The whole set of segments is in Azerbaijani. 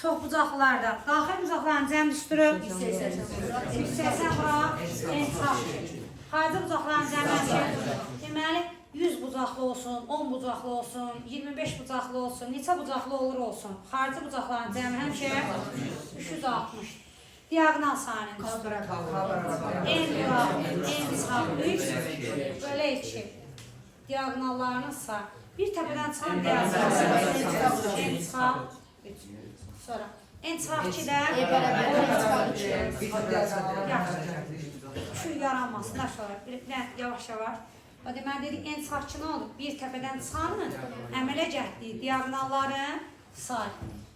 Çox bucaqlarda. Daxil bucaqların cəm düsturu 180 bura ensaf. Xarici bucaqların cəmi deməli 100 bucaqlı olsun, 10 bucaqlı olsun, 25 bucaqlı olsun, neçə bucaqlı olur olsun. Xarici bucaqların cəmi həmişə 360. Diagonal sayının düsturu. En bura, ensaf 3, bölə 2. Diagonallarınızsa bir təpədən çıxan diagonal ensaf 3. Sonra ensaf 2-də şu yaranmasından sonra yavaş-yavaş. O deməli dedik ensaf 2 nə oldu? Bir təpədən çıxanın əmələ gətirdiyi diagonalların say.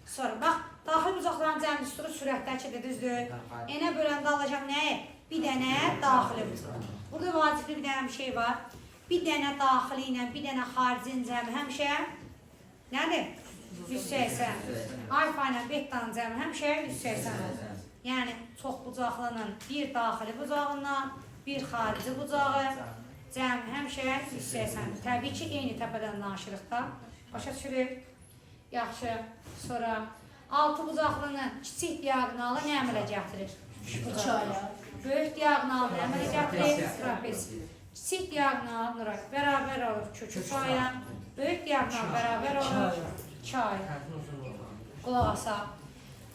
Sonra bax, daxil bucaqların cəm düsturu sürətdəkidir, düzdür? Enə böləndə alacaq nəyi? Bir dənə daxili bucaq. Burada vacibli bir dənə bir şey var. Bir dənə daxili ilə bir dənə xaricin cəmi həmişə nədir? 180. Alfa ilə betanın cəmi həmişə 180. Yəni çox bucaqlının bir daxili bucağından bir xarici bucağı cəmi həmişə 180. Təbii ki, eyni təpədən danışırıq da. Başa düşürük. Yaxşı. Sonra 6 bucaqlının kiçik diagonalı nə əmələ gətirir? Böyük diagonalı nə əmələ gətirir? Trapez. Kiçik diagonal bərabər olur kökü paya. Böyük diagonal bərabər olur 2 aya. Qulaq asaq.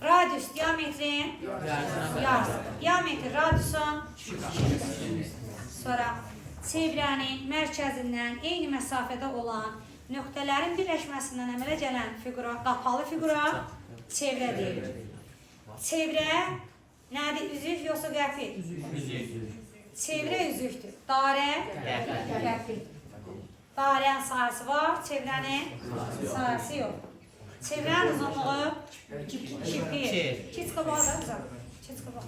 Radius diametrin yarısı. Diametr radiusun 2. Sonra çevrənin mərkəzindən eyni məsafədə olan nöqtələrin birləşməsindən əmələ gələn figura, qapalı figura çevrə deyilir. Çevrə nədir? Üzük yoxsa qəfil? Çevrə üzükdür. Dairə qəfil. Dairənin sayısı var, çevrənin sayısı yox. Çevrənin uzunluğu 2 pi. Keç qabağa da güzel. Keç qabağa.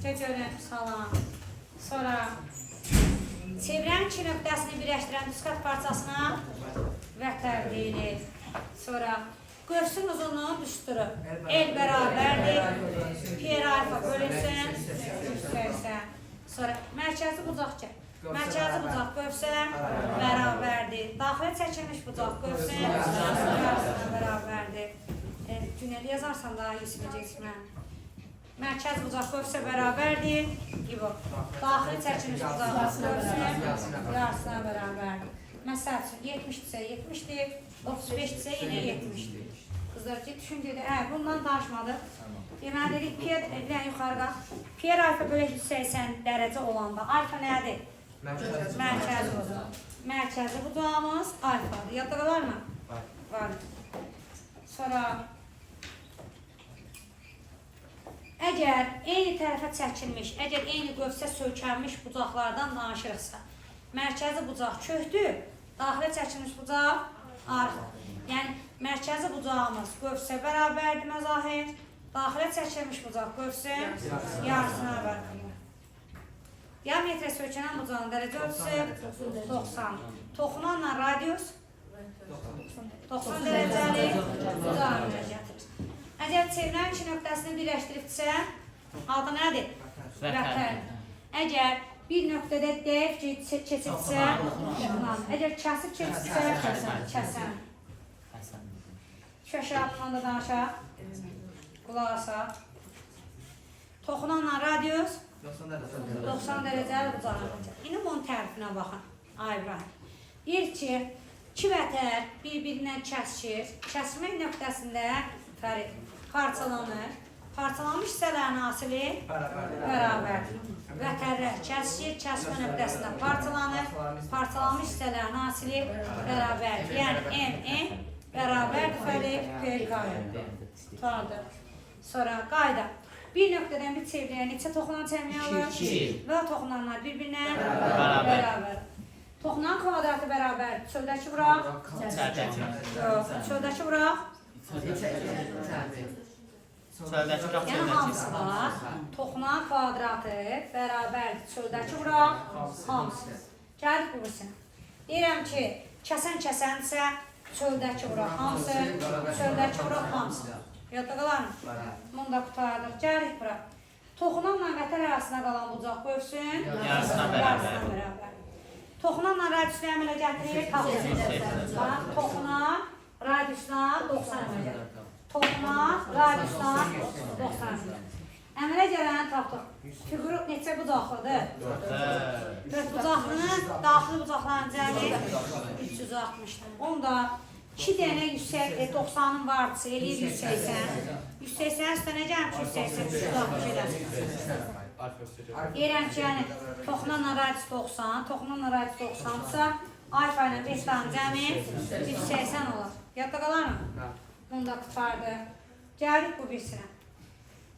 Keçölün salam. Sonra çevrənin 2 nöqtəsini birləşdirən düzqat parçasına vətər deyilir. Sonra qövsün uzunluğun düsturu el bərabərdir. Pi alfa bölünsün 180. Sonra mərkəzi bucaq çək. Mərkəzi bucaq qövsə bərabərdir. Daxilə çəkilmiş bucaq qövsə yarısına bərabərdir. Cünəli yazarsan daha iyi siləcəksin mən. Mərkəz bucaq qövsə bərabərdir. Daxilə çəkilmiş bucaq qövsə yarısına bərabərdir. Məsəl üçün 70-dirsə 70-dir, 35-dirsə yenə 70-dir. Qızlar ki, düşündüydü, bundan danışmadıq. Deməli dedik, pi yuxarı qalx. Pi alfa bölək 180 dərəcə olanda alfa nədir? Mərkəzi bucaq. Mərkəzi bucağımız alfadır. Yadda qalar mı? Var. Sonra əgər eyni tərəfə çəkilmiş, əgər eyni qövsə sökəlmiş bucaqlardan danışırıqsa, mərkəzi bucaq köhdür, daxilə çəkilmiş bucaq arxadır. Yəni, mərkəzi bucağımız qövsə bərabərdir məzahir, daxilə çəkilmiş bucaq qövsə yarısına bərabərdir. Diametrə sökələn bucağın dərəcə ölçüsü 90. Toxunanla radius 90 dərəcəli bucağa əmələ gətirir. Əgər çevrənin 2 nöqtəsini birləşdiribsə, adı nədir? Vətər. Əgər bir nöqtədə dəyiq keçibsə, əgər kəsib keçibsə, kəsən. Köşəlatından da danışaq, qulaq asaq. Toxunanla radius 90 dərəcəli bucağa əmələ gətirir. İndi bunun tərifinə baxın. Ay İbrahim. Deyir ki, 2 vətər bir-birindən kəsir. Kəsmək nöqtəsində parçalanır. Parçalanmış hissələrin hasili bərabərdir. Vətərlər kəsir, kəsmə nöqtəsində parçalanır. Parçalanmış hissələrin hasili bərabərdir. Yəni M bərabərdir P-qayda. Sonra qayda. Bir nöqtədən bir çevrəyə neçə toxunan çəmliyə alır? 2. Və toxunanlar bir-birinə bərabər. Toxunan kvadratı bərabər. Çöldəki vuraq? Çöldəki vuraq? Yəni hamısı var. Toxunan kvadratı bərabər. Çöldəki vuraq? Hamısı. Gəldik bu birisine. Deyirəm ki, kəsənsə çöldəki vuraq hamısı. Çöldəki vuraq hamısı. Yadda qalar mı? Bunu da qutardıq. Gəlik bura. Toxunanla vətər arasında qalan bucaq qövsün yarısına bərabər. Toxunanla radiusuna əmələ gətirir. Toxunan radiusuna 90 əmələ gətirir. Toxunan radiusdan 90. Əmələ gələni tapdıq. Fiquru neçə bucaqlıdır? 4 bucaqlının daxili bucaqların cəmi 360-dır. Onda 2 dənə 90-ın vardısı eləyir 180. 180 üstünə gəlmiş 180, 360 edəsin. Deyirəm ki, yəni toxunanla radius 90, toxunanla radius 90-dırsa, alfa ilə beta'nın cəmi 180 olur. Yadda qalar mı? Bunda tutardı. Gəldik bu birisinə.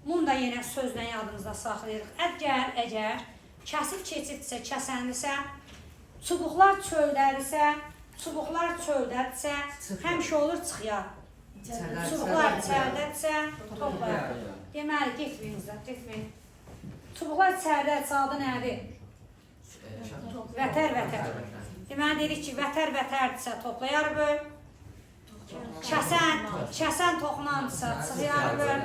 Bunu da yenə sözlə yadımızda saxlayırıq. Əgər kəsib keçiddirsə, kəsəndirsə, çubuqlar çöldədirsə, həmişə olur çıxıyar. Çubuqlar içərdədirsə, toplayar. Deməli, getməyin. Çubuqlar içərdədirsə, adı nədir? Vətər. Deməli, dedik ki, vətərdirsə, toplayar böl. Kəsən toxunandirsə, çıxıyar böl.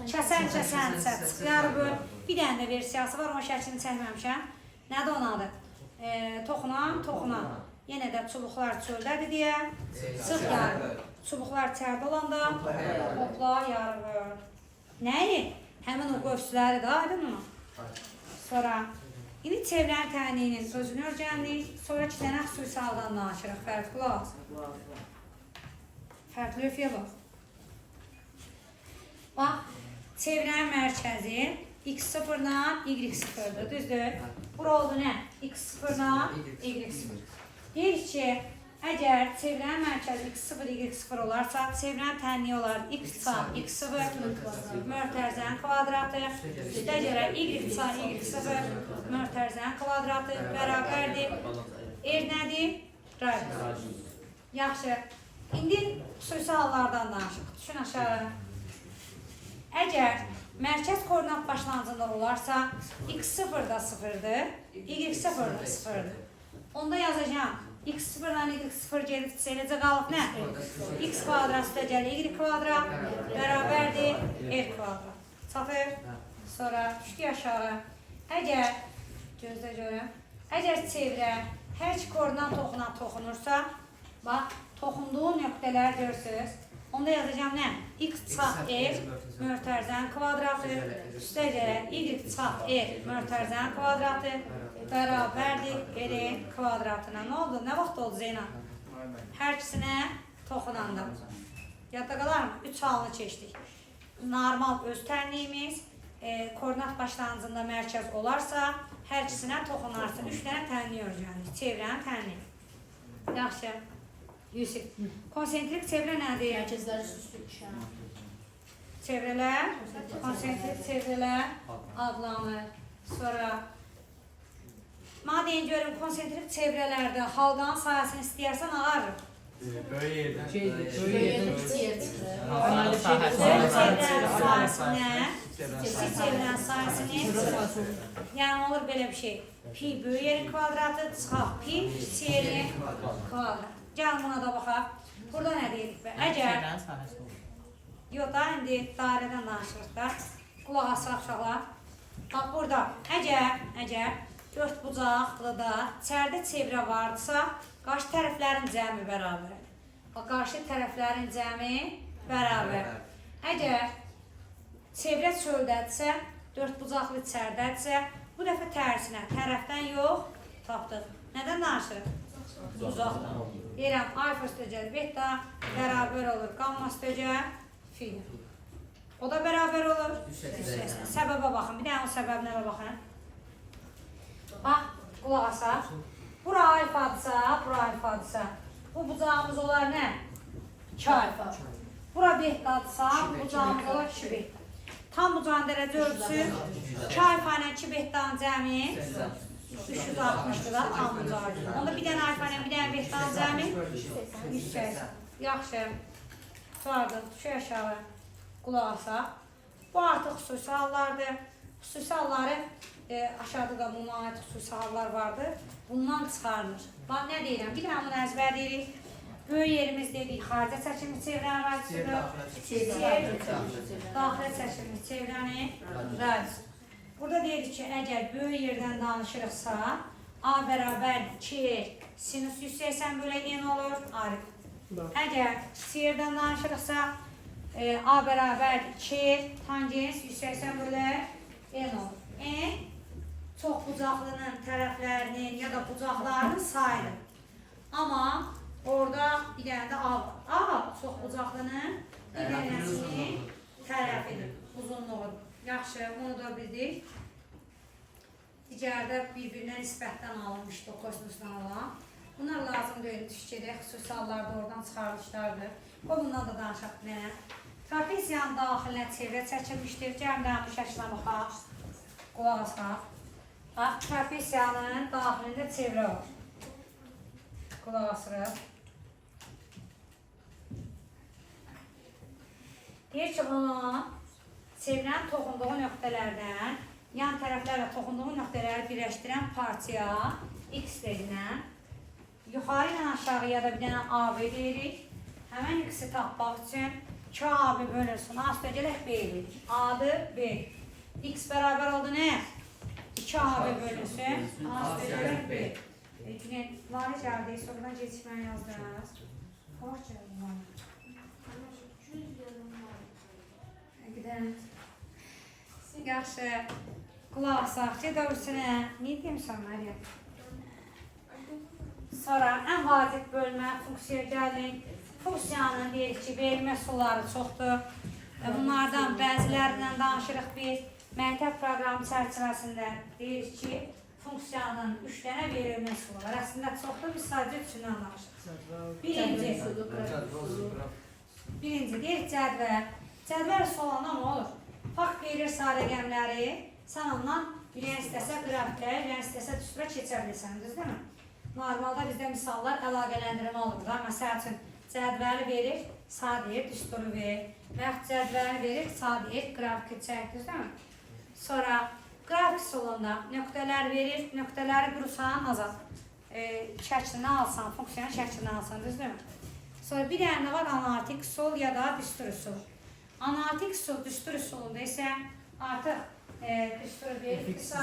Kəsəndirsə, çıxıyar böl. Bir dənə də versiyası var, onun şəklini çəkməmişəm. Nədir onun adı? Toxunan. Yenə də çubuqlar çöldədir deyə, sıx yarı böl. Çubuqlar içərdə olanda, topla yarı böl. Nəyi? Həmin o qövsləri də, aydın mı? Sonra, indi çevrənin tənliyinin özünü örgəndik. Sonra 2 dənə xüsusi haldan danışırıq. Fərqli öfəyə bax. Bax, çevrənin mərkəzi x0-dan y0-dır, düzdür? Bura oldu nə? x0-dan y0. Deyir ki, əgər çevrənin mərkəzi x0, y0 olarsa, çevrənin tənliyi olar x0 mötərizənin kvadratı, üstə görə y0 mötərizənin kvadratı bərabərdir. Nədir? Radius. Yaxşı. İndi xüsusi hallardan danışıq. Düşün aşağı. Əgər mərkəz koordinat başlanğıcında olarsa, x0 da 0-dır, y0 da 0-dır. Onda yazacağım. x0-dan y0 gelib eləcə qalıb nə? X kvadrat üstə gəlir y kvadrat bərabərdir r kvadrat. Çatır. Sonra düşdü aşağı. Əgər, gözlə görüm, əgər çevrə hər iki koordinat toxunursa, bax, toxunduğu nöqtələr görürsünüz. Onda yazacağım nə? X çarx r mötərizənin kvadratı üstə gəlir y çarx r mötərizənin kvadratı bərabərdir r kvadratına. Nə oldu? Nə vaxt oldu Zeynep? Hər ikisinə toxunanda. Yadda qalar mı? 3 halını keçdik. Normal öz tənliyimiz, koordinat başlanğıcında mərkəz olarsa, hər ikisinə toxunarsa 3 dənə tənliyi örgəndik. Çevrənin tənliyi. Yaxşı. Yusuf, konsentrik çevrə nədir? Mərkəzləri süslü işə. Çevrələr, konsentrik çevrələr adlanır. Sonra, deyin görüm, konsentrik çevrələrdə xalqanın sayəsini istəyərsən ağarır. Böyük yerdən. Böyük çevrənin sayəsi nə? Kiçik çevrənin sayəsini. Yəni olur belə bir şey. Pi böyük yerin kvadratı, çıxaq pi kiçik yerin kvadratı. Gəlin buna da baxaq. Burada nə deyirik və? Əgər, yox da, indi dairədən danışırıq da. Qulaq asıraq uşaqlar. Bax, burada, əgər 4 bucaqlıda içərdə çevrə vardısa, qarşı tərəflərin cəmi bərabər. Bax, qarşı tərəflərin cəmi bərabər. Əgər çevrə çöldədirsə, 4 bucaqlı içərdədirsə, bu dəfə tərsinə, tərəfdən yox, tapdıq. Nədən danışırıq? Uzaqdan. Deyirəm, alfa üstə gəl, beta bərabər olur, qamma üstə gəl, fi. O da bərabər olur. Səbəbə baxın, bir dənə o səbəbinə baxın. Bax, qulaq asaq. Bura alfadırsa, bu bucağımız olar nə? 2 alfa. Bura betadırsa, bu bucağımız olar 2 beta. Tam bucağın dərəcə ölçüsü 2 alfa ilə 2 betanın cəmi 360'dır da tam bucağı. Onda bir dənə alfa ilə bir dənə betanın cəmi 180. Yaxşı. Sonra düşü aşağı qulaq asaq. Bu artıq xüsusi hallardır. Xüsusi halları aşağıda da buna ait xüsusi hallar vardır. Bundan çıxarılır. Bax, nə deyirəm? Bir dənə bunu əzbər deyirik. Böyük yerimiz dedik, xaricə çəkimi çevrənin radisidir. Daxilə çəkimi çevrənin radisi. Burada deyirik ki, əgər böyük yerdən danışırıqsa, A bərabər 2 sinus 180 bölək n olur, arif. Əgər kiçik yerdən danışırıqsa, A bərabər 2, tangens 180 bölü n olur. N çox bucaqlının tərəflərinin ya da bucaqlarının sayıdır. Amma orada bir dənə də A var. A çox bucaqlının bir dənəsinin tərəfidir, uzunluğudur. Yaxşı, onu da bildik. Digərdə bir-birinə nisbətdən alınmışdı o kosinusdan olan. Bunlar lazım deyil, düşkədə, xüsusi hallarda oradan çıxarılışlardır. O bundan da danışaq mənə. Trapesiyanın daxilinə çevrə çəkilmişdir. Cəmdən bu şəkildə baxaq. Qulaq asaq. Bax, trapesiyanın daxilində çevrə var. Qulaq asırıq. Deyir ki, bunu çevrənin toxunduğu nöqtələrdən yan tərəflərlə toxunduğu nöqtələri birləşdirən partiya X dedilən. Yuxarı ilə aşağıya da bir dənə AB deyirik. Həmən X-i tapmaq üçün 2AB bölünsün. Asıda gələk B deyirik. A'dır B. X bərabər oldu nə? 2AB bölünsün. Asıda gələk B. Cüneyt, var gəldik. Sonradan geçişməni yazdınız. Var gəldik var. Gidək. Yaxşı. Qulaq asaq, gedəvürsünə. Niyə demişəm Məryəm? Sonra ən vacib bölmə funksiyaya gəlir. Funksiyanın deyirik ki, verilmə suları çoxdur. Bunlardan bəzilərindən danışırıq biz. Məktəb proqramı çərçivəsində deyirik ki, funksiyanın 3 dənə verilmə sulu var. Əslində çoxdur, biz sadəcə üçündən danışırıq. Birinci deyirik cədvəl. Cədvəl solanda nə olur? Fakt verir sadə rəqəmləri. Sən ondan bilən istəsə qrafikləri, bilən istəsə düsturə keçə bilirsən, düzdür mü? Normalda bizdə misallar əlaqələndirmə olur da. Məsəl üçün, cədvəli verir, sağ deyir, düsturu verir. Və yaxud cədvəli verir, sağ deyir, qrafiki çək, düzdür mü? Sonra qrafik solunda nöqtələr verir, nöqtələri qurusan azad. Şəklini alsan, funksiyanın şəklini alsan, düzdür mü? Sonra bir dənə var analitik sol ya da düsturu sol. Analitik sol, düsturu solunda isə artıq düsturu verirsə,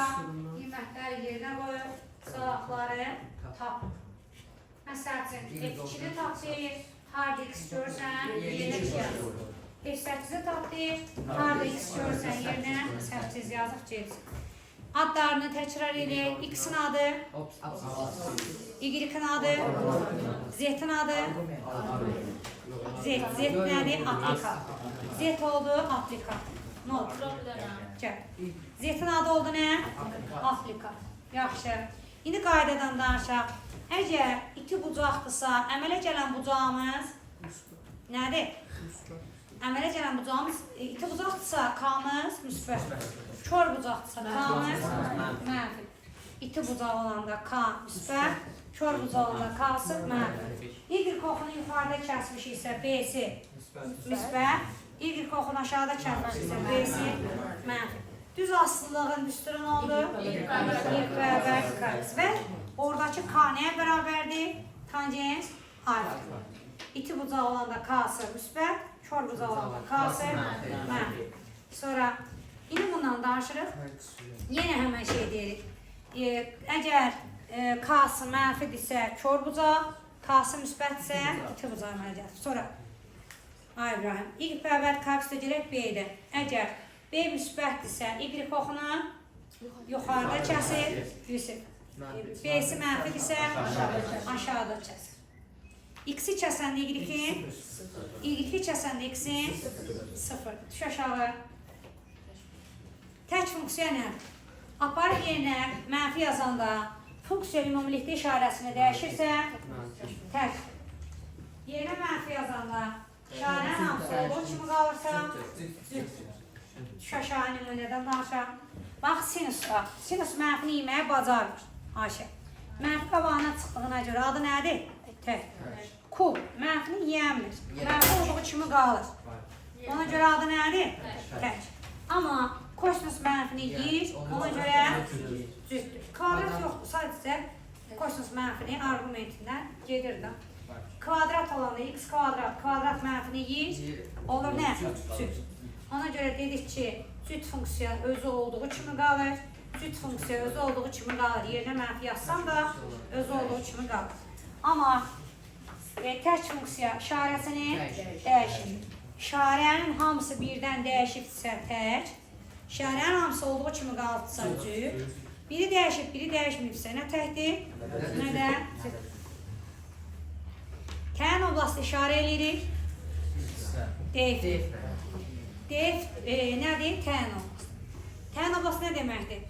qiymətləri yerinə qoyub, salaqları tapın. Məsəl üçün, F2-ni tap deyir, harda X görsən, yerinə yaz. F8-i tap deyir, harda X görsən, yerinə 8 yazıq celsin. Adlarını təkrar edək. X-in adı, Y-in adı, Z-in adı, Z nədir? Aplikat. Z oldu, aplikat. Nə oldu? Gəl. Z-in adı oldu nə? Aplikat. Yaxşı. İndi qaydadan danışaq. Əgər iki bucaqdırsa, əmələ gələn bucağımız nədir? Əmələ gələn bucağımız, iki bucaqdırsa, K-mız müsbət. Kör bucaqdırsa, K-mız mənfi. İti bucaq olanda K müsbət, kör bucaq olanda K-sı mənfi. Y oxunu yuxarıda kəsmişiksə, B-si müsbət. Y oxunu aşağıda kəsmişiksə, B-si mənfi. Düz aslılığın düsturu nə oldu? Y bərabər K. Və oradakı K nəyə bərabərdir? Tangens alfa. İti bucaq olanda K-sı müsbət, kör bucaq olanda K-sı mənfi. Sonra indi bundan danışırıq. Yenə həmən şey deyirik. Əgər K-sı mənfidirsə, kör bucaq, K-sı müsbətsə, iti bucaq əmələ gəlir. Sonra, ay İbrahim, Y bərabər K-sı gələk B-dir. Əgər B müsbətdirsə, Y oxunu yuxarıda kəsir, Yusuf. B-si mənfidirsə, aşağıda kəsir. X-i kəsəndə Y-in, Y-i kəsəndə X-in 0. Düş aşağı. Tək funksiya nədir? Aparıq yerinə mənfi yazanda funksiya ümumilikdə işarəsini dəyişirsə, tək. Yerinə mənfi yazanda işarənin hamısı olduğu kimi qalırsa, cüt. Düş aşağı nümunədən danışaq. Bax, sinusda. Sinus mənfini yeməyə bacarmır. Ayşə. Mənfi qabağına çıxdığına görə adı nədir? Tək. Kub. Mənfini yiyəmir. Mənfi olduğu kimi qalır. Ona görə adı nədir? Tək. Amma kosinus mənfini yiyir, ona görə cüzdür. Kvadrat yoxdur, sadəcə kosinus mənfini argumentindən gedir də. Kvadrat olanda x kvadrat, kvadrat mənfini yiyir, olur nə? Cüd. Ona görə dedik ki, cüd funksiya özü olduğu kimi qalır, cüd funksiya özü olduğu kimi qalır. Yerinə mənfi yazsam da özü olduğu kimi qalır. Amma tək funksiya işarəsini dəyişir. İşarənin hamısı birdən dəyişibsə tək, işarənin hamısı olduğu kimi qalıbsa cüt, biri dəyişib, biri dəyişməyibsə nə təkdir, nə də cüt. Təyin oblastı işarə edirik. Def. Def nədir? Təyin oblastı. Təyin oblastı nə deməkdir?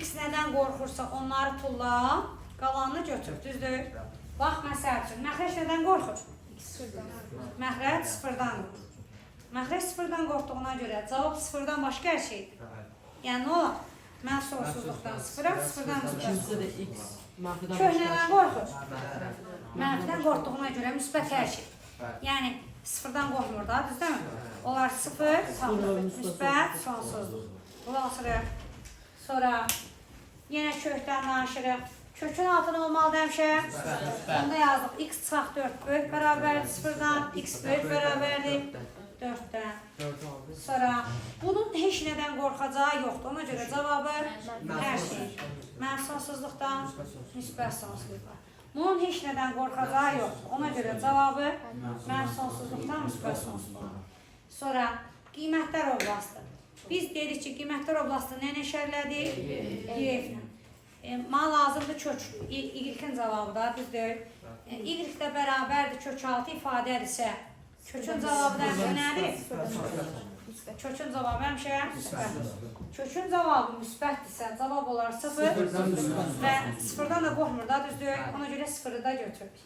X nədən qorxursa onları tulla, qalanını götür, düzdür? Bax, məsəl üçün, məxrəc nədən qorxur? Məxrəc sıfırdan qorxur. Məxrəc sıfırdan qorxduğuna görə cavab sıfırdan başqa hər şeydir. Yəni, nə olar? Mən sorsuzluqdan sıfıra, sıfırdan müsbət. Köhnədən qorxur. Mənfidən qorxduğuna görə müsbət hər şey. Yəni, sıfırdan qorxmur da, düzdürmü? Onlar sıfır, müsbət, sonsuzluq. Bulasırıq. Sonra yenə kökdən danışırıq. Kökün altına olmalıdır həmişə. Onda yazdıq. X çıxaq 4 böyük bərabərdir sıfırdan. X böyük bərabərdir 4-dən. Sonra bunun heç nədən qorxacağı yoxdur. Ona görə cavabı hər şey. Mən sonsuzluqdan müsbət sonsuzluqdan. Bunun heç nədən qorxacağı yoxdur. Ona görə cavabı mən sonsuzluqdan müsbət sonsuzluqdan. Sonra qiymətlər oblastı. Biz dedik ki, qiymətlər oblastı nə işarələdik? Y-ilə. Mənə lazımdır kök, Y-in cavabı da, düzdür. Y-də bərabərdir kök 6 ifadədirsə, kökün cavabı da həmişə nədir? Kökün cavabı həmişə müsbətdir. Kökün cavabı müsbətdirsə, cavab olar 0 və 0-dan da qorxmur da, düzdür. Ona görə 0-ı da götürürük.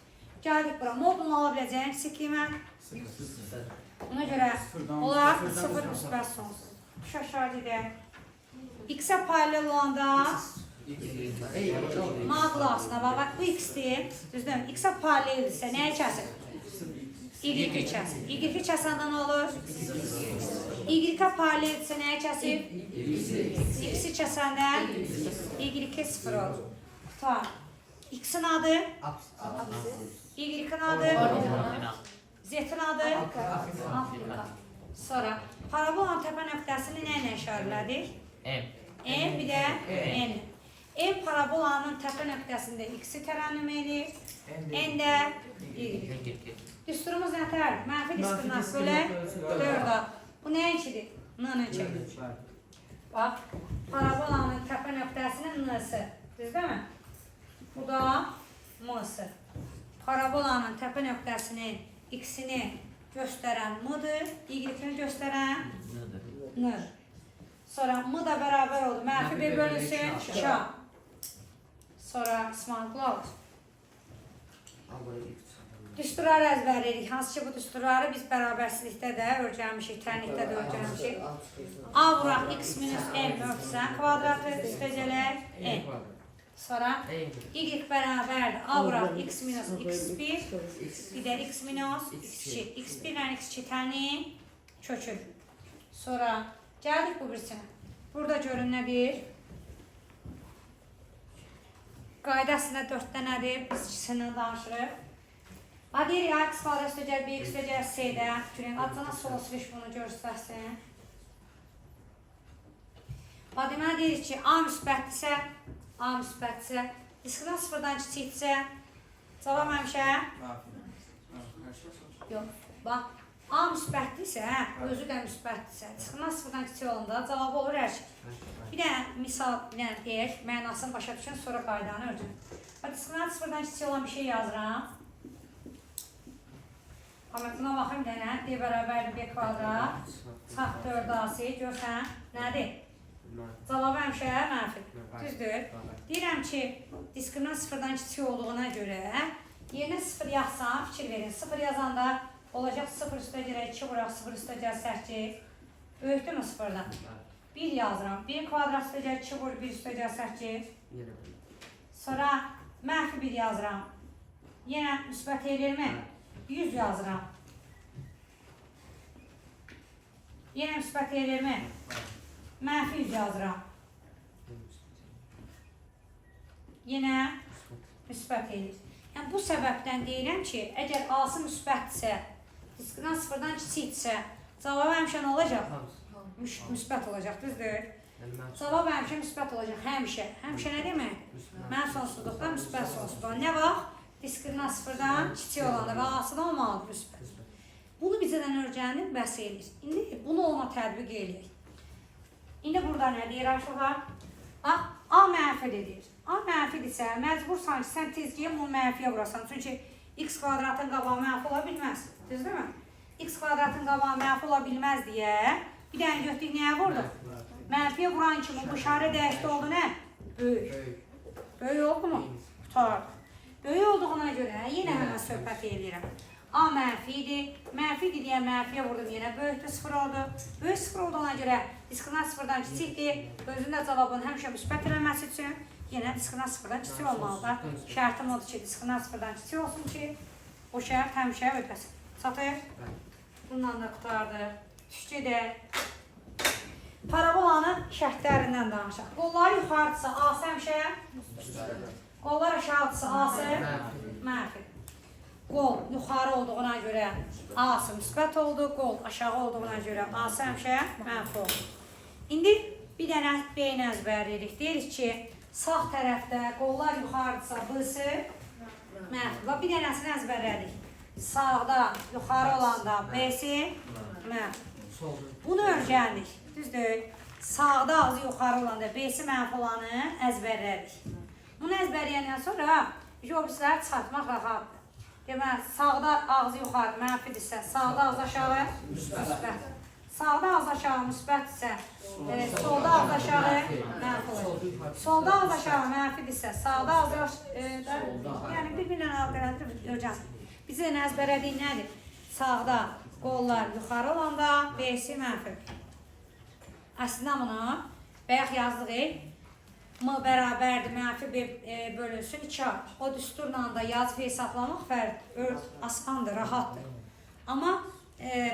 Gəldik bura, modulunu ala biləcəyim kiçik qiymət. Ona görə olar 0 müsbət sonsuz. Şaşardı edək. X-ə paralel olanda mağlasına bax, bu X-dir, düzdür. X-ə paraleldirsə nəyə kəsir? Y-i kəsir. Y-i kəsəndə nə olur? Y-ə paraleldirsə nəyə kəsir? X-i kəsəndə Y-i 0 olur. Tutar. X-in adı? Y-in adı? Z-in adı? Afrika. Sonra parabolanın təpə nöqtəsini nə ilə işarələdik? M, bir də N. M parabolanın təpə nöqtəsində X-i tərənnüm edir, N də Y. Düsturumuz nətərdir? Mənfi diskriminat bölək 4-a. Bu nəyin ikidir? N-ın ikidir. Bax, parabolanın təpə nöqtəsinin N-sı. Düzdürmü? Bu da M-sı. Parabolanın təpə nöqtəsinin X-ini göstərən M-dır, Y-ni göstərən N-dır. Sonra M da bərabər oldu. Mənfi 1 bölünsün 2-a. Sonra İsmail qulaq. Düsturları əzbərləyirik. Hansı ki bu düsturları biz bərabərsizlikdə də öyrənmişik, tənlikdə də öyrənmişik. A vuraq x minus n örtüsən kvadratı üstəcələk n. Sonra y bərabərdir. A vuraq x minus x1, bir də x minus x2. x1 ilə x2 tənin kökür. Sonra gəldik bu birisinə. Burada görün nədir? Qaydasında 4-də nədir? Biz ikisindən danışırıq. A deyirik, x kvadrat üstəcək, b üstəcək c-də. Adına sola sürüş bunu göstərsin. A deməli deyirik ki, A müsbətdirsə, diskriminant sıfırdan kiçikdirsə, cavab həmişə? Yox, bax. A müsbətdirsə, özü də müsbətdirsə, diskriminant sıfırdan kiçik olanda cavabı olur hər şey. Bir də misal deyək, mənasını başa düşün, sonra qaydanı öyrənin. Diskriminant sıfırdan kiçik olan bir şey yazıram. Amma buna baxayım dənə, D bərabərdir B kvadrat, çarx 4AC, görsən, nədir? Cavabı həmişə mənfidir, düzdür. Deyirəm ki, diskriminant sıfırdan kiçik olduğuna görə, yerinə 0 yazsam, fikir verin, 0 yazanda olacaq 0 üstə gələk, 2 vuraq, 0 üstə gəlsək ki, böyükdür mü 0-dan? 1 yazıram, 1 kvadrat üstə gələk, 2 vur, 1 üstə gəlsək ki, sonra mənfi 1 yazıram, yenə müsbət elirmi? 100 yazıram. Yenə müsbət elirmi? Mənfi 100 yazıram. Yenə müsbət elir. Yəni, bu səbəbdən deyirəm ki, əgər A-sı müsbətdirsə, diskriminant sıfırdan kiçikdirsə, cavabı həmişə nə olacaq? Müsbət olacaq, düzdür? Cavab həmişə müsbət olacaq, həmişə. Həmişə nə demək? Mən sonsuzluqdan müsbət sonsuzluqdan. Nə vaxt? Diskriminant sıfırdan kiçik olanda və A-sı da olmalıdır müsbət. Bunu bizdən öyrənib bəs eləyir. İndi bunu ona tətbiq eləyək. İndi burada nə deyir aşağı? Bax, A mənfidir deyir. A mənfidirsə, məcbursan ki, sən tezgiyə bunu mənfiyə vurasan. Çünki x kvadratın qabağı mənfi ola bilməz. Düzdürmü? X kvadratın qabağı mənfi ola bilməz deyə bir dənə götürdük, nəyə vurduq? Mənfiyə vuran kimi bu işarə dəyişdi oldu nə? Böyük. Böyük oldu mu? Qutardı. Böyük olduğuna görə yenə həmən söhbət eləyirəm. A mənfidir. Mənfidir deyə mənfiyə vurdum, yenə böyükdür, 0 oldu. Böyük 0 olduğuna görə diskriminant 0-dan kiçikdir. Özünün də cavabını həmişə müsbət eləməsi üçün yenə diskriminant 0-dan kiçik olmalıdır. Şərtim odur ki, diskriminant 0-dan kiçik olsun ki, o şərt həmişə ödəsin. Çatır? Bundan da qutardı. Düşcü də. Parabolanın şərtlərindən danışaq. Qolları yuxarıdırsa A-sı həmişə, qollar aşağıdırsa A-sı mənfi. Qol yuxarı olduğuna görə A-sı müsbət oldu, qol aşağı olduğuna görə A-sı həmişə mənfi oldu. İndi bir dənə B-ni əzbərləyirik. Deyirik ki, sağ tərəfdə qollar yuxarıdırsa B-sı mənfi. Bir dənəsini əzbərlədik. Sağda yuxarı olanda B-si mənfi. Bunu öyrəndik. Düzdür. Sağda ağzı yuxarı olanda B-si mənfi olanı əzbərlədik. Bunu əzbərləyəndən sonra jobisləri çıxartmaq rahatdır. Deməli, sağda ağzı yuxarı mənfidirsə, sağda ağzı aşağı müsbət. Sağda ağzı aşağı müsbətdirsə, solda ağzı aşağı mənfi olur. Solda ağzı aşağı mənfidirsə, sağda ağzı aşağı, yəni bir-birlə əlaqələndirib görəcəksiniz. Bizə əzbərlədik nədir? Sağda qollar yuxarı olanda B-si mənfidir. Əslində bunu bayaq yazdıq. M bərabərdir, mənfi B bölünsün 2A. O düsturla da yazıb hesablamaq asandır, rahatdır. Amma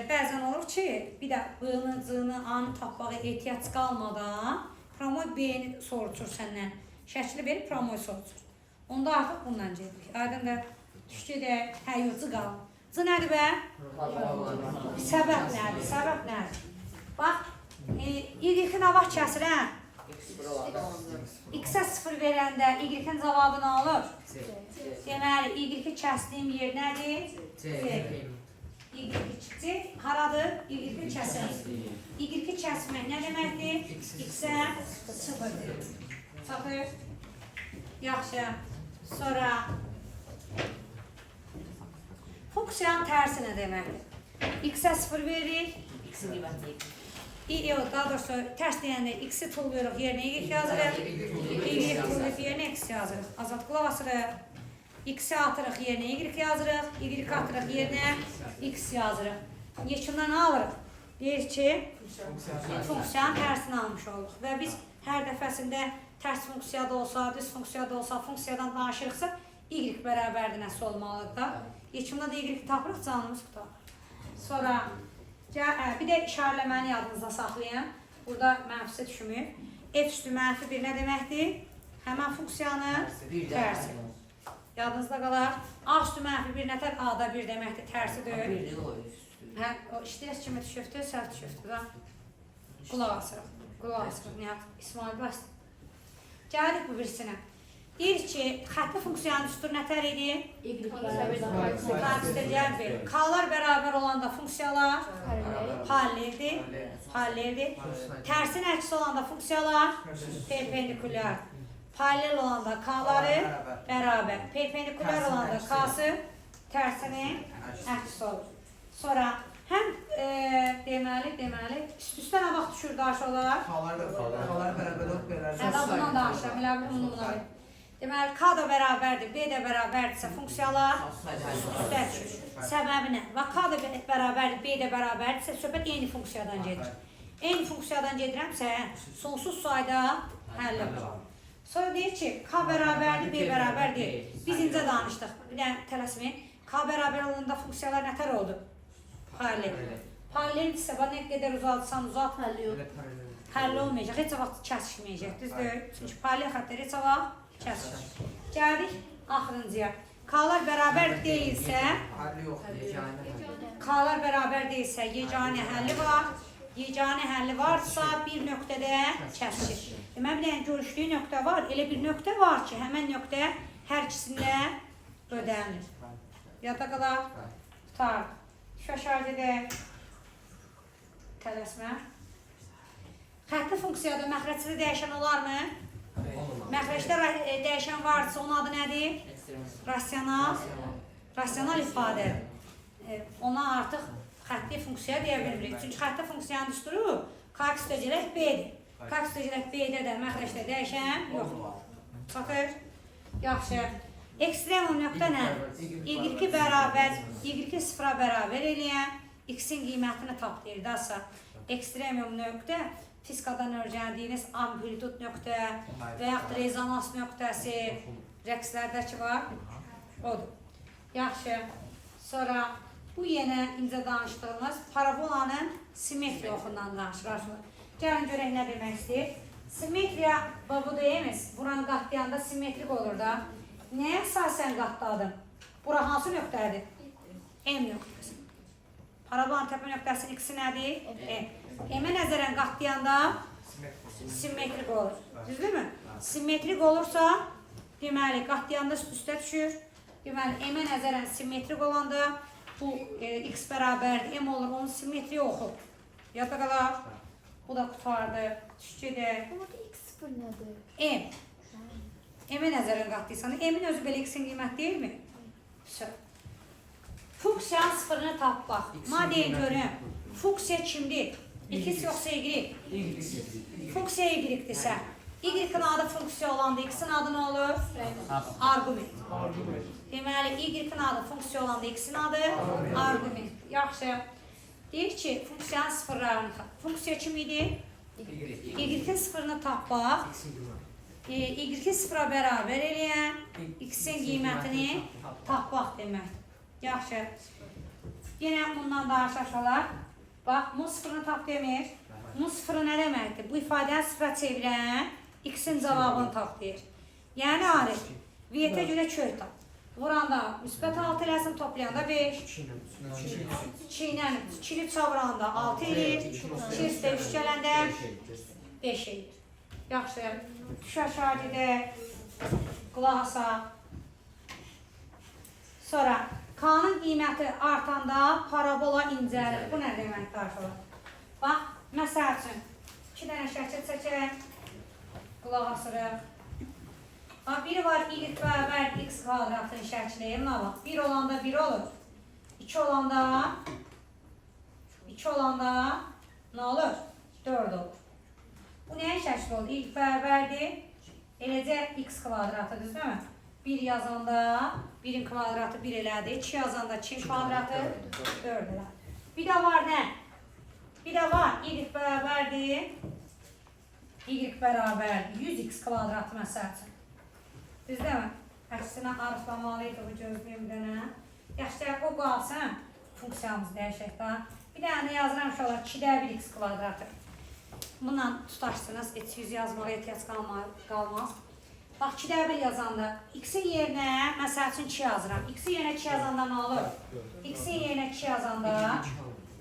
bəzən olur ki, bir də B-ni, C-ni, A-nı tapmağa ehtiyac qalmadan promoy B-ni sorucur səndən. Şəkli verib promoy sorucur. Onda artıq bundan gedirik. Aydındır, düşkü də həyyucu qalır. C nədir bə? Səbəb nədir? Səbəb nədir? Bax, Y-in nə vaxt kəsir, hə? X-ə 0 verəndə Y-in cavabı nə olur? Deməli, Y-i kəsdiyim yer nədir? Y kiçik, haradır? Y kəsək. Y kəsmək nə deməkdir? X-ə 0-dir. Çatır? Yaxşı. Sonra funksiyanın tərsi nə deməkdir? X-ə 0 veririk. X-in qiyməti daha doğrusu tərs deyəndə x-i tuluyuruq, yerinə y yazırıq. Y tuluyuruq, yerinə x yazırıq. Azad qulaq asırıq. X-i atırıq, yerinə y yazırıq. Y atırıq, yerinə x yazırıq. Yekundan nə alırıq? Deyirik ki, funksiyanın tərsini almış oluq. Və biz hər dəfəsində tərs funksiyada olsa, düz funksiyada olsa, funksiyadan danışırıqsa, y bərabərdir nəsə olmalıdır da. Yekunda da y tapırıq, canımız qutarır. Sonra bir də işarələməni yadınızda saxlayın. Burada mənfisi düşmür. F üstü mənfi 1 nə deməkdir? Həmən funksiyanın tərsi. Yadınızda qalar. A üstü mənfi 1 nətər? A-da 1 deməkdir, tərsidir. İşləyəs kimi düşüftür, səhv düşüftür. Qulaq asırıq. Qulaq asırıq. Nihat, İsmail bəsdir. Gəlirik bu birisinə. Deyirik ki, xəttli funksiyanın düstur nətər idi? K-lar bərabər olanda funksiyalar paraleldir. Tərsin əksi olanda funksiyalar perpendikulyar. Paralel olanda K-ları bərabər. Perpendikulyar olanda K-sı tərsinin əksi olur. Sonra həm deməli, üst-üstə nə vaxt düşür daşolar? K-lar bərabər olub verərsə. Hələ bundan danışıram, elə bunu buna verir. Deməli, K da bərabərdir, B də bərabərdirsə funksiyalar üstə düşür. Səbəbi nə? Və K da bərabərdir, B də bərabərdirsə söhbət eyni funksiyadan gedir. Eyni funksiyadan gedirəmsə, sonsuz sayda həlli var. Sonra deyir ki, K bərabərdir, B bərabər deyil. Biz incə danışdıq, bir dənə tələsməyin. K bərabər olanda funksiyalar nətər oldu? Paralel. Paraleldirsə, nə qədər uzatsan uzat, həlli olmayacaq, heç vaxt kəsişməyəcək, düzdür? Çünki paralel xəttlər heç vaxt kəsişir. Gəldik axırıncıya. K-lar bərabər deyilsə, K-lar bərabər deyilsə, yeganə həlli var. Yeganə həlli varsa, bir nöqtədə kəsişir. Deməli, bir dənə görüşdüyü nöqtə var. Elə bir nöqtə var ki, həmən nöqtə hər ikisində ödənilir. Yadda qalar, tutar. Şaşarcıda tələsmə. Xətti funksiyada məxrəcdə dəyişən olarmı? Məxrəcdə dəyişən varsa onun adı nədir? Rasional ifadə. Ona artıq xətti funksiya deyə bilmirik. Çünki xətti funksiyanın düsturu KX dəcələk B-dir. KX dəcələk B-də də məxrəcdə dəyişən yoxdur. Çatır? Yaxşı. Ekstremum nöqtə nə? Y2 bərabər, Y2 sıfıra bərabər eləyən X-in qiymətini tap deyir. Dasa ekstremum nöqtə fizikadan öyrəndiyiniz amplitud nöqtə və yaxud rezonans nöqtəsi rəqslərdəki var. Odur. Yaxşı. Sonra bu yenə incə danışdığımız parabolanın simmetriya oxundan danışırıq. Gəlin görək nə demək istəyir. Simmetriya bu deyimiz. Buranı qatlayanda simmetrik olur da. Nəyə əsasən qatladım? Bura hansı nöqtədir? M nöqtəsi. Parabolanın təpə nöqtəsinin x-i nədir? M-ə nəzərən qatlayanda simmetrik olur. Düzdürmü? Simmetrik olursa, deməli, qatlayanda üstə düşür. Deməli, M-ə nəzərən simmetrik olanda bu x bərabərdir, M olur, onun simmetriyi oxu. Yadda qalar. Bu da qutardı. Düşkədir. Burada x0 nədir? M. M-ə nəzərən qatlayırsan, M-in özü belə x-in qiymət deyilmi? Funksiyanın sıfırını tap bax. Deyin görüm. Funksiya kimdir? X yoxsa Y? Funksiya Y-dirsə. Y-in adı funksiya olanda X-in adı nə olur? Argument. Deməli, Y-in adı funksiya olanda X-in adı argument. Yaxşı. Deyir ki, funksiyanın sıfırlarını tap. Funksiya kim idi? Y-in sıfırını tap bax. Y-in sıfıra bərabər eləyən X-in qiymətini tap bax demək. Yaxşı. Yenə bundan danışaşalar. Bax, mu sıfırını tap demir. Mu sıfırı nə deməkdir? Bu ifadəni sıfıra çevirən X-in cavabını tap deyir. Yəni, Arif, V-tə görə kök tap. Vuranda müsbət 6 eləsin, toplayanda 5. 2 ilə 2-li çavuranda 6 elir. 2 üstə 3 gələndə 5 elir. Yaxşı. Düş aşağıda qulaq asaq. Sonra K-nın qiyməti artanda parabola incəlir. Bu nə deməkdir arkadaşlar? Bax, məsəl üçün 2 dənə şəkil çəkək. Qulaq asırıq. Bax, biri var y bərabər x kvadratın şəkli. Buna bax, 1 olanda 1 olur. 2 olanda nə olur? 4 olur. Bu nəyin şəkli olur? Y bərabərdir. Eləcə x kvadratı, düzdürmü? 1 yazanda 1'in kvadratı 1 elədi. 2 yazanda 2'in kvadratı 4 elədi. Bir də var nə? Bir də var y bərabərdir. Y bərabərdir. 100x kvadratı məsəl üçün. Düzdürmü? Əksinə arıqlamalıydı bu gözlüyüm dənə. Yaxşı, o qalsın. Funksiyamızı dəyişək da. Bir dənə yazıram uşaqlar 2'də 1x kvadratı. Bununla tutarsınız. 100 yazmağa ehtiyac qalmaz. Bax, 2'də 1 yazanda x-in yerinə, məsəl üçün 2 yazıram. X-in yerinə 2 yazanda nə olur? X-in yerinə 2 yazanda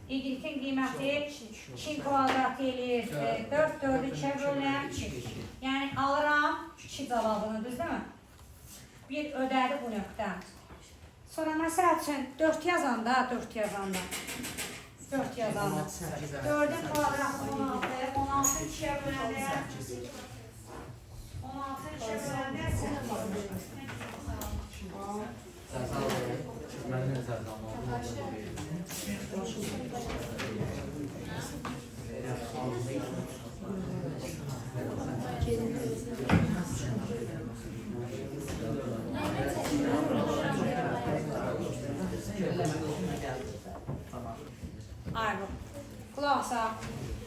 y-in qiyməti 2 kvadratı eləyir. 4, 4'ü 2'ye bölünəm 2. Yəni, alıram 2 cavabını, düzdürmü? Bir ödədi bu nöqtə. Sonra, məsəl üçün 4 yazanda 4'ün kvadratı 16, 16'ı 2'ye böləndə 16'ın şöbələndə Ayva. Qulaq asaq.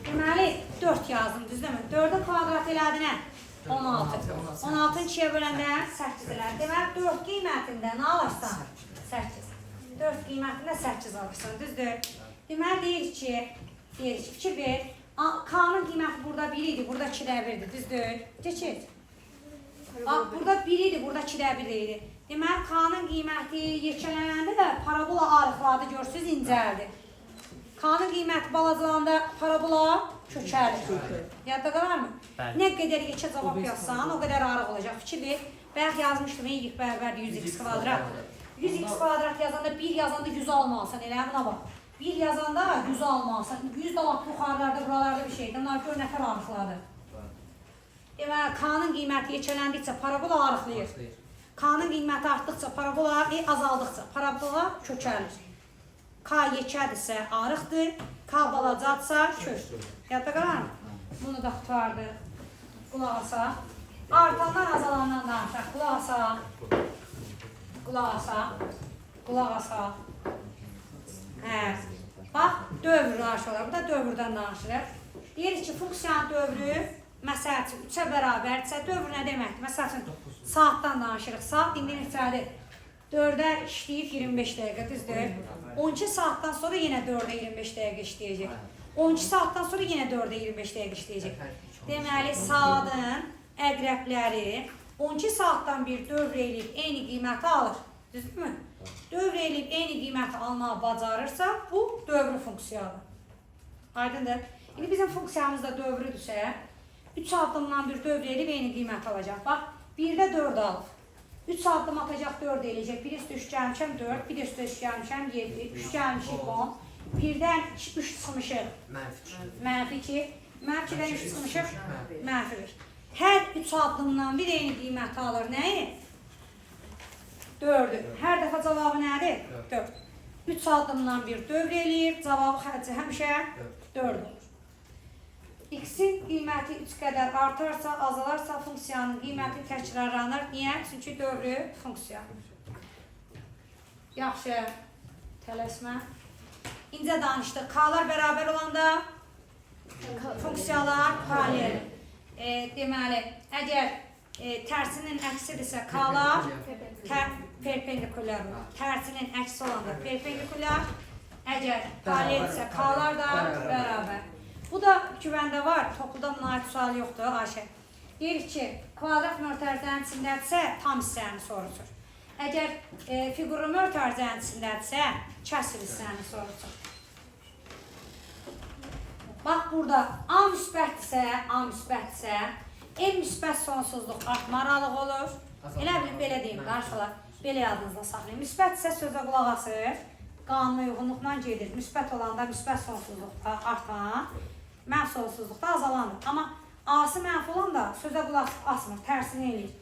Deməli, 4 yazdım, düzdürmü? 4'ün kvadratı elədi nə? 16. 16'ın 2'ye böləndə 8 elədi. Deməli, 4 qiymətində nə alırsan? 8. 4 qiymətində 8 alırsan, düzdür? Deməli, deyir ki, 2, 1. K-nın qiyməti burada 1 idi, burada 2'də 1'dir, düzdür? Keçir. Burada 1 idi, burada 2'də 1 idi. Deməli, K-nın qiyməti yekələnəndə də parabola arıqladı, görsünüz, incəldi. K-nın qiyməti balacalanda parabola kökəlir. Yadda qalar mı? Nə qədər yekə cavab yazsan, o qədər arıq olacaq. Fikir ver. Bəlkə yazmışdım, y bərabərdir 100x kvadrat. 100x kvadrat yazanda 1 yazanda 100 almalısan, elə buna bax. Bir yazanda 100 almalısın. 100 da lap yuxarılarda, buralarda bir şeydir. Bunlar gör nəfər arıqladı. Deməli, K-nın qiyməti yekələndikcə parabola arıqlayır. K-nın qiyməti artdıqca parabola azaldıqca parabola kökəlir. K yekədirsə arıqdır, K balacadsa kök. Yadda qalan? Bunu da tutardıq. Qulaq asaq. Artandan azalandan danışaq. Qulaq asaq. Qulaq asaq. Qulaq asaq. Hə. Bax, dövr danışırlar. Bu da dövrdən danışırıq. Deyirik ki, funksiyanın dövrü məsəl üçün 3-ə bərabərdirsə, dövr nə deməkdir? Məsəl üçün, saatdan danışırıq. Saat indi neçədir? 4-ə işləyib 25 dəqiqə, düzdür? 12 saatdan sonra yenə 4-ə 25 dəqiqə işləyəcək. 12 saatdan sonra yenə 4-ə 25 dəqiqə işləyəcək. Deməli, saatın əqrəbləri 12 saatdan bir dövr eləyib eyni qiyməti alır. Düzdürmü? Dövr eləyib eyni qiyməti almağı bacarırsa, bu dövrü funksiyadır. Aydındır. İndi bizim funksiyamızda dövrüdürsə, 3 addımdan bir dövr eləyib eyni qiymət alacaq. Bax, 1-də 4 alıb. 3 addım atacaq 4 eləyəcək. Bir üstə 3 gəlmişəm 4, bir üstə 3 gəlmişəm 7, 3 gəlmişik 10. 1-dən 3 çıxmışıq. Mənfi 2. Mənfi 2-dən 3 çıxmışıq. Mənfi 1. Hər 3 addımdan bir eyni qiyməti alır. Nəyi? 4-ü. Hər dəfə cavabı nədir? 4. 3 addımdan bir dövr eləyir. Cavabı xərci həmişə 4 olur. X-in qiyməti 3 qədər artarsa, azalarsa funksiyanın qiyməti təkrarlanır. Niyə? Çünki dövrü funksiyadır. Yaxşı, tələsmə. İncə danışdıq. K-lar bərabər olanda funksiyalar paralel. Deməli, əgər tərsinin əksidirsə K-lar perpendikulyar olur. Tərsinin əksi olanda perpendikulyar. Əgər paraleldirsə K-lar da bərabər. Bu da güvəndə var, topluda buna aid sual yoxdur, Ayşə. Deyirik ki, kvadrat mötərizənin içindədirsə, tam hissəni soruşur. Əgər fiqurlu mötərizənin içindədirsə, kəsr hissəni soruşur. Bax, burada A müsbətdirsə, M müsbət sonsuzluq artma aralığı olur. Elə bilin, belə deyim, qarşılar, belə yadınızda saxlayın. Müsbətdirsə sözə qulaq asır, qanuna uyğunluqla gedir. Müsbət olanda müsbət sonsuzluqda artan, mənfi sonsuzluqda azalanır. Amma A-sı mənfi olanda sözə qulaq asmır, tərsini eləyir.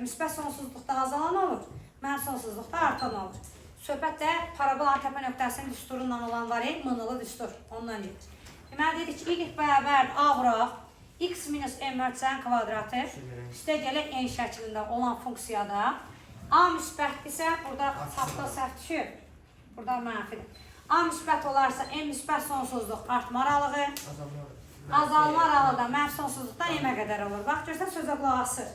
Müsbət sonsuzluqda azalan olur, mənfi sonsuzluqda artan olur. Söhbət də parabolanın təpə nöqtəsinin düsturundan olan var, mınılı düstur, ondan gedir. Deməli, dedik ki, y bərabər A vuraq, x minus m mötərizənin kvadratı üstə gələk n şəklində olan funksiyada A müsbətdirsə, burada saxta səhv düşür, burada mənfidir. A müsbət olarsa, M müsbət sonsuzluq artma aralığı, azalma aralığı da mənfi sonsuzluqdan M-ə qədər olur. Bax, görsən, sözə qulaq asır.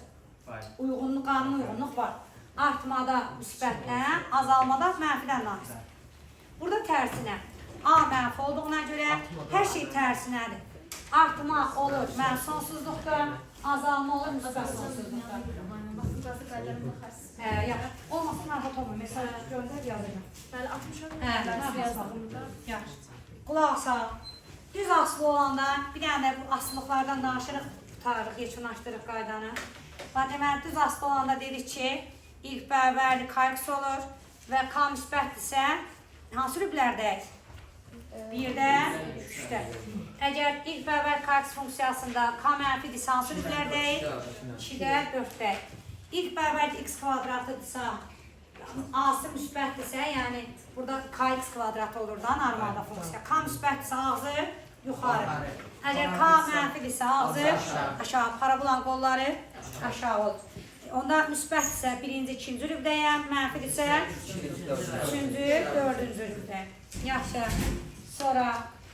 Uyğunluq, qanun uyğunluq var. Artmada müsbətdən, azalmada mənfidən danışır. Burada tərsinə, A mənfi olduğuna görə hər şey tərsinədir. Artma olur mənfi sonsuzluqda, azalma olur müsbət sonsuzluqda. Yaxşı, olmasın, narahat olma. Mesaj göndər, yazacaq. Bəli, 60-ın Yaxşı. Qulaq asaq. Düz asılı olanda bir dənə də bu asılıqlardan danışırıq, tutarıq, yekunlaşdırıq qaydanı. Deməli, düz asılı olanda dedik ki, ilk bərabərli KX olur və K müsbətdirsə, hansı rüblərdəyik? 1-də, 3-də. Əgər ilk bərabər KX funksiyasında K mənfidirsə, hansı rüblərdəyik? 2-də, 4-dəyik. İlk bərabər x kvadratıdırsa, A-sı müsbətdirsə, yəni burada kx kvadratı olur da normalda funksiya. K müsbətdirsə, ağzı yuxarı. Əgər K mənfidirsə, ağzı aşağı. Parabolanın qolları aşağı olur. Onda müsbətdirsə, birinci, ikinci rübdəyəm, mənfidirsə, üçüncü, dördüncü rübdəyəm. Yaxşı. Sonra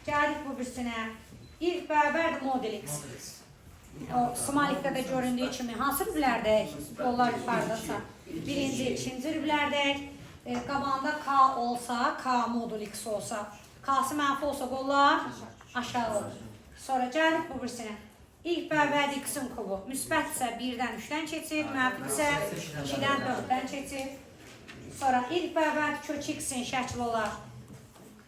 gəlirik bu birisinə. İlk bərabərdir model x. O smalikdə də göründüyü kimi hansı rüblərdəyik? Qollar yuxarıdasa. Birinci, ikinci rüblərdəyik. Qabağında K olsa, K modul x olsa, K-sı mənfi olsa qollar aşağı olur. Sonra gəlirik bu birisinə. İlk bərabərdir x-in kubu. Müsbətdirsə 1-dən 3-dən keçir, mənfidirsə 2-dən 4-dən keçir. Sonra ilk bərabərdir kök x-in şəkli olar.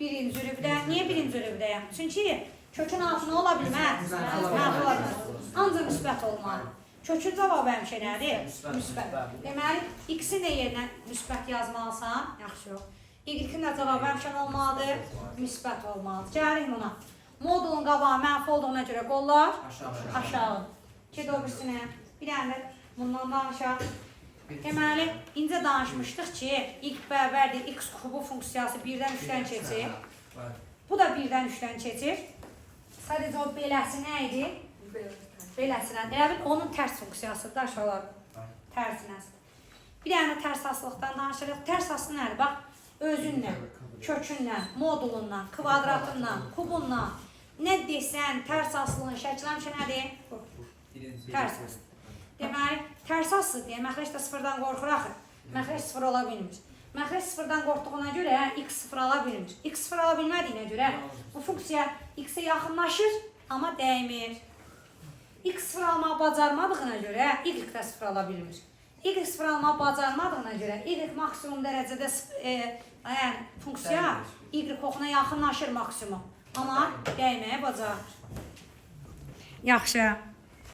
Birinci rübdə. Niyə birinci rübdəyəm? Çünki kökün altına ola bilməz. Mənfi ola bilməz. Ancaq müsbət olmalı. Kökün cavabı həmişə nədir? Müsbət. Deməli, x-in də yerinə müsbət yazmalısan, yaxşı yox. Y-in də cavabı həmişə olmalıdır, müsbət olmalıdır. Gəlirik buna. Modulun qabağı mənfi olduğuna görə qollar aşağı. Ged o birisinə. Bir dənə də bundan danışaq. Deməli, incə danışmışdıq ki, ilk bərabərdir, x kubu funksiyası 1-dən 3-dən keçir. Bu da 1-dən 3-dən keçir. Sadəcə o beləsi nə idi? Beləsinə. Elə bil, onun tərs funksiyasıdır da aşağılar. Tərsinəsi. Bir dənə tərs asılıqdan danışırıq. Tərs aslı nədir? Bax, özünlə, kökünlə, modulundan, kvadratından, kubundan nə desən, tərs aslının şəkli həmişə nədir? Tərs aslı. Deməli, tərs aslı deyə məxrəc də sıfırdan qorxur axı. Məxrəc sıfır ola bilmir. Məxrəc sıfırdan qorxduğuna görə x sıfır ala bilmir. X sıfır ala bilmədiyinə görə bu funksiya x-ə yaxınlaşır, amma dəymir. X sıfır almağı bacarmadığına görə y də sıfır ala bilmir. Y sıfır almağı bacarmadığına görə y maksimum dərəcədə funksiya y oxuna yaxınlaşır maksimum. Amma dəyməyə bacarır. Yaxşı.